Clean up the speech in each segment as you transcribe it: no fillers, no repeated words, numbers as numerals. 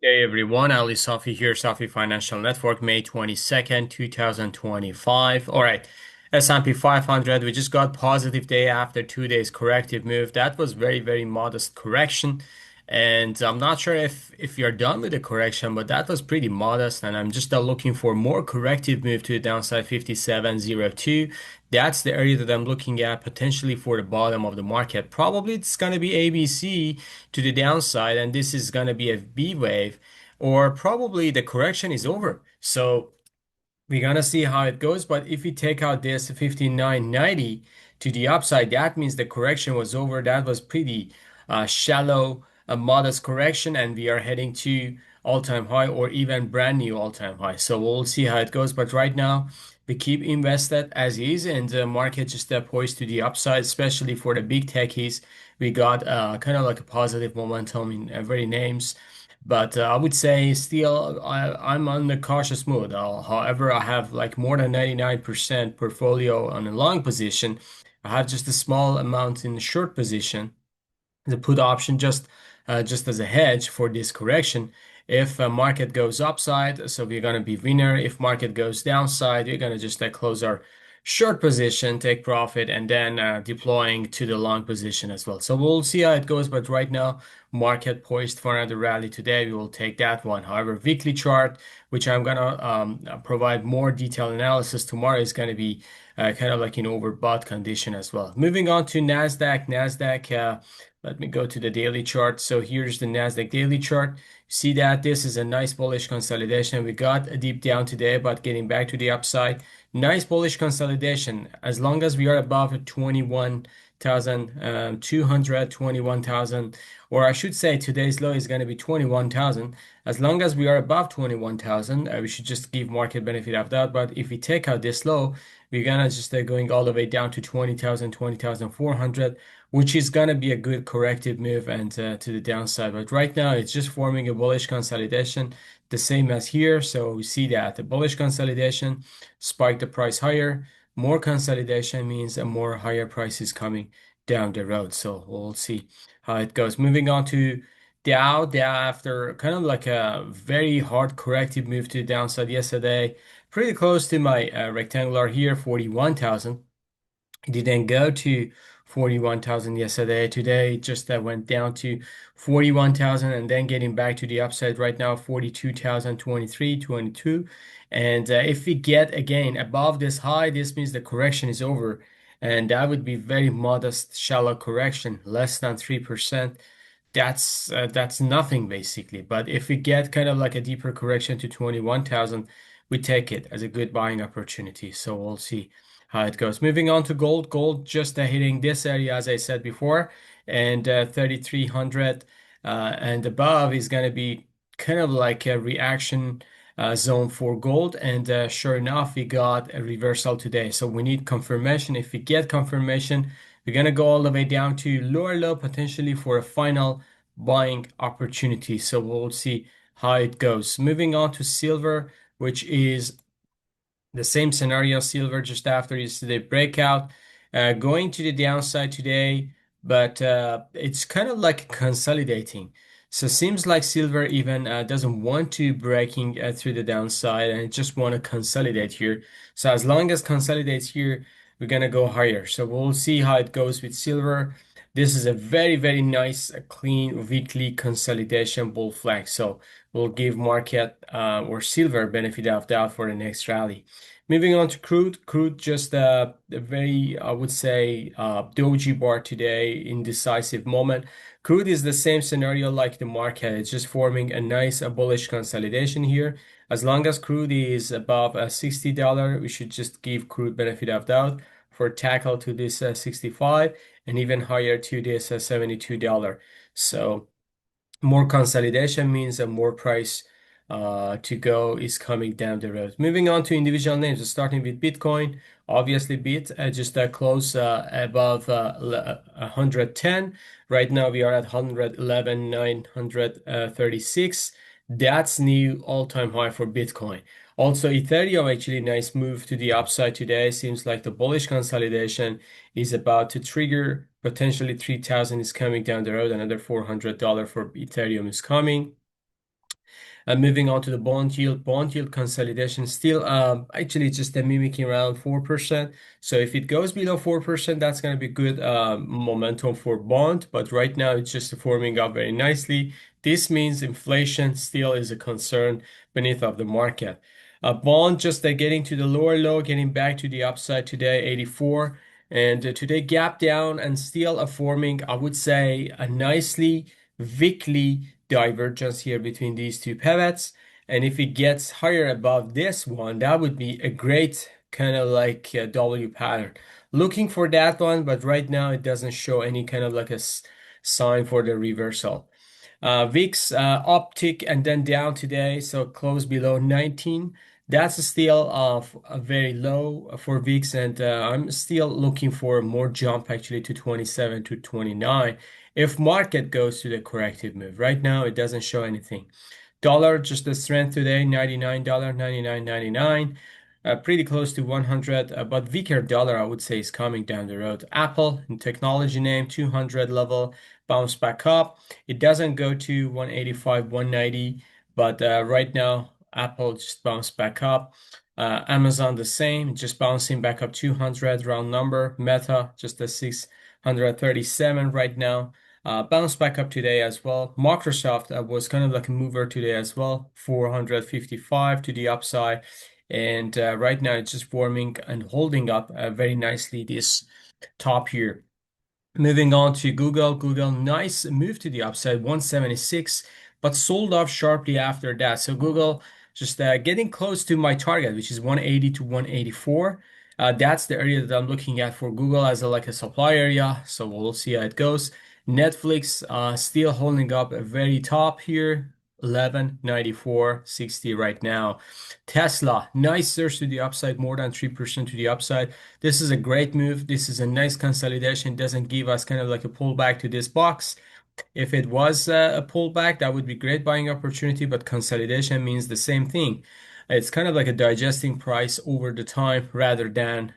Hey everyone, Ali Safi here, Safi Financial Network, May 22nd, 2025. All right, S&P 500, we just got positive day after 2 days corrective move. That was very modest correction. And I'm not sure if you're done with the correction, but that was pretty modest. And I'm just looking for more corrective move to the downside 57.02. That's the area that I'm looking at potentially for the bottom of the market. Probably it's going to be ABC to the downside, and this is going to be a B wave, or probably the correction is over. So we're gonna see how it goes. But if we take out this 59.90 to the upside, that means the correction was over. That was pretty shallow, a modest correction, and we are heading to all-time high or even brand new all-time high. So we'll see how it goes. But right now, we keep invested as is, and the market just poised to the upside, especially for the big techies. We got kind of like a positive momentum in every names. But I would say still I'm on the cautious mood. However, I have like more than 99% portfolio on a long position. I have just a small amount in the short position, the put option just as a hedge for this correction. If market goes upside, so we're gonna be winner. If market goes downside, we're gonna just close our short position, take profit, and then deploying to the long position as well. So we'll see how it goes. But right now, market poised for another rally today. We will take that one. However, weekly chart, which I'm gonna provide more detailed analysis tomorrow, is gonna be kind of like an overbought condition as well. Moving on to Nasdaq. Let me go to the daily chart. So here's the Nasdaq daily chart. See that this is a nice bullish consolidation. We got a deep down today, but getting back to the upside. Nice bullish consolidation. As long as we are above 21,200, 21,000, or I should say today's low is going to be 21,000. As long as we are above 21,000, we should just give market benefit of that. But if we take out this low, we're gonna just going all the way down to 20,000, 20,400, which is going to be a good corrective move and to the downside. But right now, it's just forming a bullish consolidation, the same as here. So we see that the bullish consolidation spiked the price higher. More consolidation means a more higher price is coming down the road. So we'll see how it goes. Moving on to Dow after kind of like a very hard corrective move to the downside yesterday, pretty close to my rectangular here, 41,000. It didn't go to 41,000 yesterday. Today, it just went down to 41,000 and then getting back to the upside right now, 42,023, 22. And if we get again above this high, this means the correction is over. And that would be very modest, shallow correction, less than 3%. That's nothing basically. But if we get kind of like a deeper correction to 21,000, we take it as a good buying opportunity. So we'll see how it goes. Moving on to gold. Gold just hitting this area, as I said before, and 3,300 and above is going to be kind of like a reaction zone for gold. And sure enough, we got a reversal today. So we need confirmation. If we get confirmation, we're going to go all the way down to lower low potentially for a final buying opportunity. So we'll see how it goes. Moving on to silver, which is the same scenario, silver just after yesterday breakout, going to the downside today, but it's kind of like consolidating. So seems like silver even doesn't want to breaking through the downside and it just want to consolidate here. So as long as consolidates here, we're gonna go higher. So we'll see how it goes with silver. This is a very nice, clean weekly consolidation bull flag. So we'll give market or silver benefit of doubt for the next rally. Moving on to crude. Crude just a very, I would say, doji bar today, indecisive moment. Crude is the same scenario like the market. It's just forming a nice bullish consolidation here. As long as crude is above $60, we should just give crude benefit of doubt for tackle to this 65 and even higher to this $72. So more consolidation means a more price to go is coming down the road. Moving on to individual names, starting with Bitcoin. Obviously, Bit just close above 110. Right now, we are at 111,936. That's new all-time high for Bitcoin. Also, Ethereum actually nice move to the upside today. Seems like the bullish consolidation is about to trigger. Potentially 3,000 is coming down the road. Another $400 for Ethereum is coming. Moving on to the bond yield consolidation still actually just mimicking around 4%. So if it goes below 4%, that's going to be good momentum for bond. But right now it's just forming up very nicely. This means inflation still is a concern beneath of the market. Bond just getting to the lower low, getting back to the upside today, 84. And today gap down and still forming, I would say, a nicely weekly divergence here between these two pivots. And if it gets higher above this one, that would be a great kind of like a W pattern. Looking for that one, but right now it doesn't show any kind of like a sign for the reversal. VIX uptick and then down today, so close below 19. That's still a very low for VIX, and I'm still looking for more jump actually to 27 to 29 if market goes to the corrective move. Right now, it doesn't show anything. Dollar, just the strength today, $99, 99.99. Pretty close to 100, but weaker dollar, I would say, is coming down the road. Apple, technology name, 200 level, bounce back up. It doesn't go to 185, 190, but right now, Apple just bounced back up. Amazon, the same, just bouncing back up 200, round number. Meta, just a 637 right now. Bounced back up today as well. Microsoft was kind of like a mover today as well, 455 to the upside. And right now it's just forming and holding up very nicely this top here. Moving on to Google. Google, nice move to the upside, 176, but sold off sharply after that. So Google just getting close to my target, which is 180 to 184. That's the area that I'm looking at for Google as a, like a supply area. So we'll see how it goes. Netflix still holding up a very top here, 1194.60 right now. Tesla, nice surge to the upside, more than 3% to the upside. This is a great move. This is a nice consolidation. Doesn't give us kind of like a pullback to this box. If it was a pullback, that would be great buying opportunity, but consolidation means the same thing. It's kind of like a digesting price over the time rather than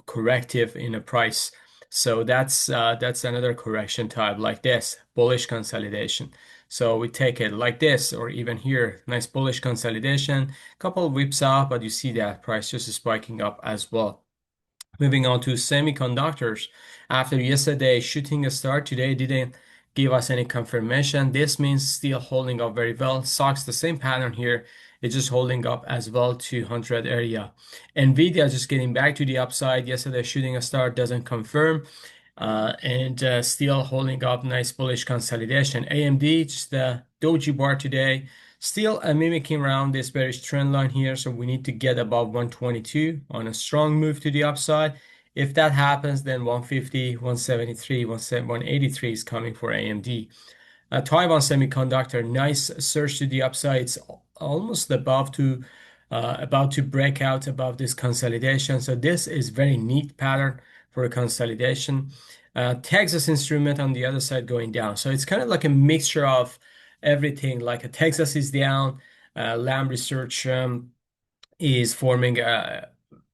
corrective in a price. So that's another correction type like this, bullish consolidation. So we take it like this, or even here, nice bullish consolidation, couple of whips out, but you see that price just spiking up as well. Moving on to semiconductors. After yesterday shooting a start, today didn't give us any confirmation. This means still holding up very well. SOX, the same pattern here. It's just holding up as well to 100 area. Nvidia just getting back to the upside. Yesterday shooting a start doesn't confirm. And still holding up nice bullish consolidation. AMD, just the doji bar today. Still mimicking around this bearish trend line here, so we need to get above 122 on a strong move to the upside. If that happens, then 150, 173, 183 is coming for AMD. Taiwan Semiconductor, nice surge to the upside. It's almost about to break out above this consolidation. So this is very neat pattern for a consolidation. Texas Instrument on the other side going down. So it's kind of like a mixture of everything. Like a Texas is down, Lam Research is forming a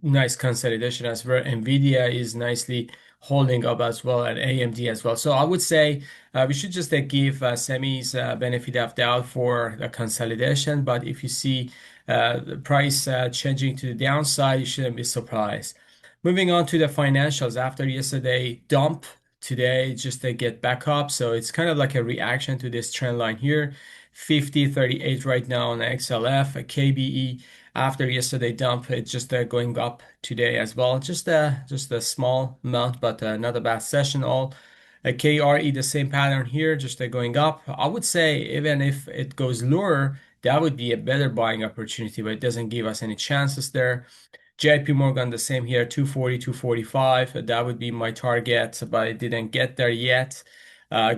nice consolidation as well. Nvidia is nicely holding up as well, and AMD as well. So I would say we should just give semis benefit of doubt for the consolidation. But if you see the price changing to the downside, you shouldn't be surprised. Moving on to the financials after yesterday dump, today just to get back up. So it's kind of like a reaction to this trend line here. 50.38 right now on XLF, a KBE after yesterday dump, it's just going up today as well. Just a small amount, but not a bad session all. A KRE, the same pattern here, just going up. I would say even if it goes lower, that would be a better buying opportunity, but it doesn't give us any chances there. JP Morgan, the same here, 240, 245. That would be my target, but I didn't get there yet.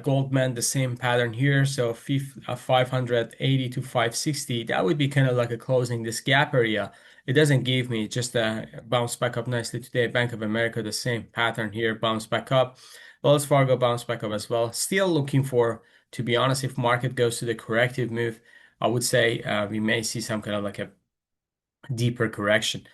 Goldman, the same pattern here. So 580 to 560. That would be kind of like a closing this gap area. It doesn't give me just a bounce back up nicely today. Bank of America, the same pattern here, bounce back up. Wells Fargo bounce back up as well. Still looking for, to be honest, if market goes to the corrective move, I would say we may see some kind of like a deeper correction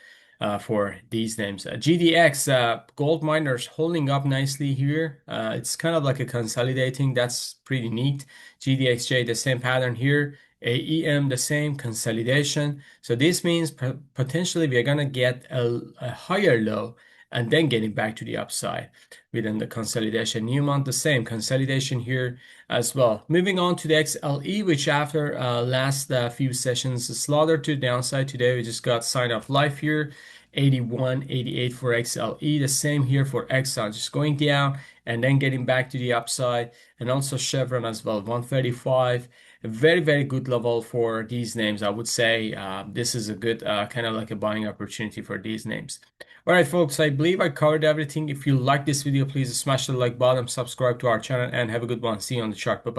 for these names. GDX, gold miners holding up nicely here. It's kind of like a consolidating. That's pretty neat. GDXJ, the same pattern here. AEM the same, consolidation. So this means potentially we are going to get a higher low and then getting back to the upside within the consolidation. Newmont the same, consolidation here as well. Moving on to the XLE, which after last few sessions slaughtered to the downside. Today we just got sign of life here. 81, 88 for XLE. The same here for Exxon, just going down and then getting back to the upside. And also Chevron as well, 135. A very, very good level for these names. I would say this is a good kind of like a buying opportunity for these names. All right, folks, I believe I covered everything. If you like this video, please smash the like button, subscribe to our channel, and have a good one. See you on the chart. Bye-bye.